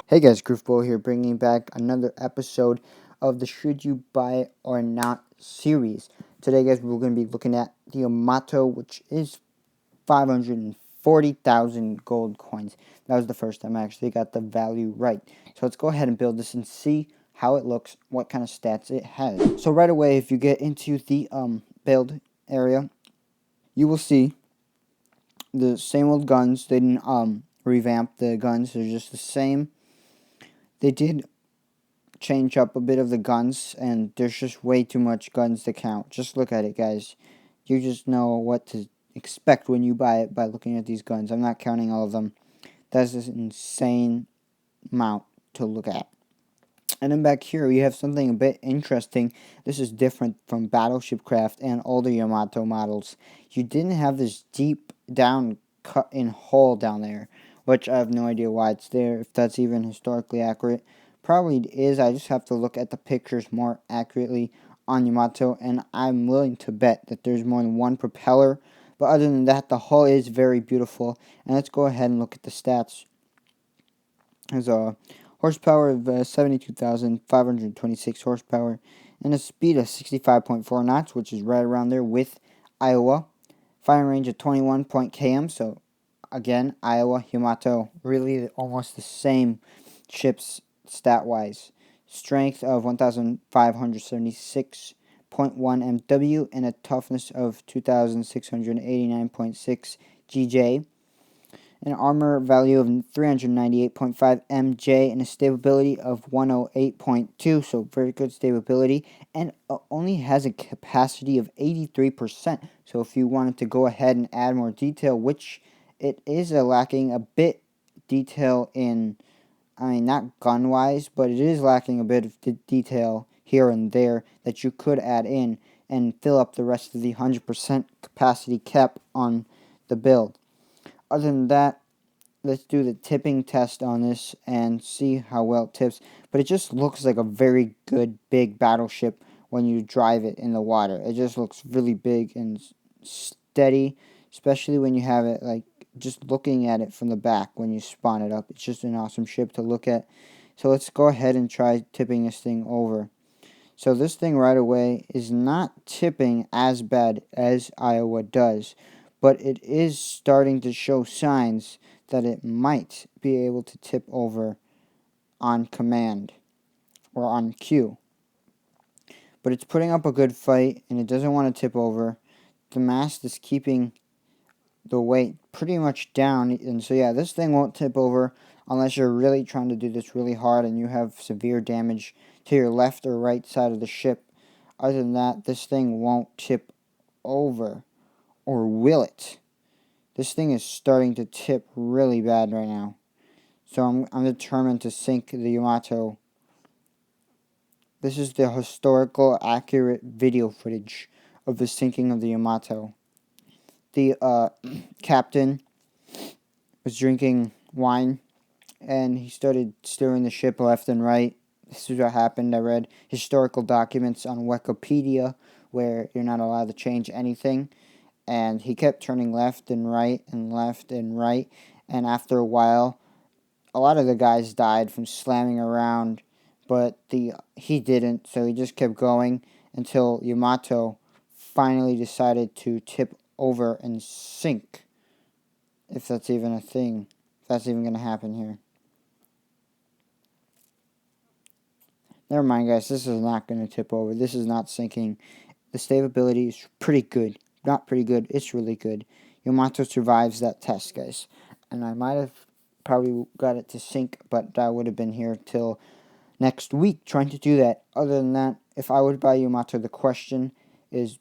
Hey guys, Griffbolt here, bringing back another episode of the Should You Buy or Not series. Today, guys, we're going to be looking at the Yamato, which is 540,000 gold coins. That was the first time I actually got the value right. So let's go ahead and build this and see how it looks, what kind of stats it has. So right away, if you get into the build area, you will see the same old guns. They didn't revamp the guns. They're just the same. They did change up a bit of the guns, and there's just way too much guns to count. Just look at it, guys. You just know what to expect when you buy it by looking at these guns. I'm not counting all of them. That's an insane amount to look at. And then back here, we have something a bit interesting. This is different from Battleship Craft and older Yamato models. You didn't have this deep down cut in hole down there, which I have no idea why it's there, if that's even historically accurate. Probably is. I just have to look at the pictures more accurately on Yamato, and I'm willing to bet that there's more than one propeller. But other than that, the hull is very beautiful. And let's go ahead and look at the stats. There's a horsepower of 72,526 horsepower and a speed of 65.4 knots, which is right around there with Iowa. Firing range of 21 km, so again, Iowa, Yamato, really almost the same ships stat-wise. Strength of 1,576.1 MW and a toughness of 2,689.6 GJ. An armor value of 398.5 MJ and a stability of 108.2, so very good stability, and only has a capacity of 83%. So if you wanted to go ahead and add more detail, which it is lacking a bit detail in, I mean, not gun-wise, but it is lacking a bit of detail here and there that you could add in and fill up the rest of the 100% capacity cap on the build. Other than that, let's do the tipping test on this and see how well it tips. But it just looks like a very good big battleship when you drive it in the water. It just looks really big and steady, especially when you have it like just looking at it from the back when you spawn it up. It's just an awesome ship to look at. So let's go ahead and try tipping this thing over. So this thing right away is not tipping as bad as Iowa does, but it is starting to show signs that it might be able to tip over on command or on cue. But it's putting up a good fight, and it doesn't want to tip over. The mast is keeping the weight pretty much down, and so yeah, this thing won't tip over unless you're really trying to do this really hard and you have severe damage to your left or right side of the ship. Other than that, this thing won't tip over. Or will it? This thing is starting to tip really bad right now. So I'm determined to sink the Yamato. This is the historical accurate video footage of the sinking of the Yamato. The captain was drinking wine, and he started steering the ship left and right. This is what happened. I read historical documents on Wikipedia where you're not allowed to change anything. And he kept turning left and right and left and right. And after a while, a lot of the guys died from slamming around, but he didn't. So he just kept going until Yamato finally decided to tip over and sink. If that's even a thing. If that's even going to happen here. Never mind, guys. This is not going to tip over. This is not sinking. The stability is pretty good. Not pretty good. It's really good. Yamato survives that test, guys. And I might have probably got it to sink, but I would have been here till next week trying to do that. Other than that, if I would buy Yamato, the question is,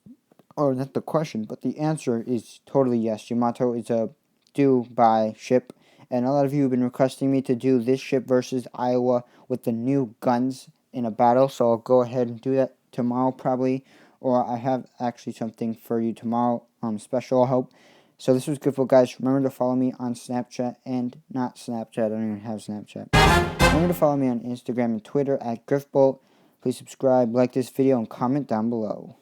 or not the question, but the answer is totally yes. Yamato is a do-buy ship. And a lot of you have been requesting me to do this ship versus Iowa with the new guns in a battle. So I'll go ahead and do that tomorrow probably. Or I have actually something for you tomorrow, special, I hope. So this was Griffbolt, guys. Remember to follow me on Snapchat and not Snapchat. I don't even have Snapchat. Remember to follow me on Instagram and Twitter at Griffbolt. Please subscribe, like this video, and comment down below.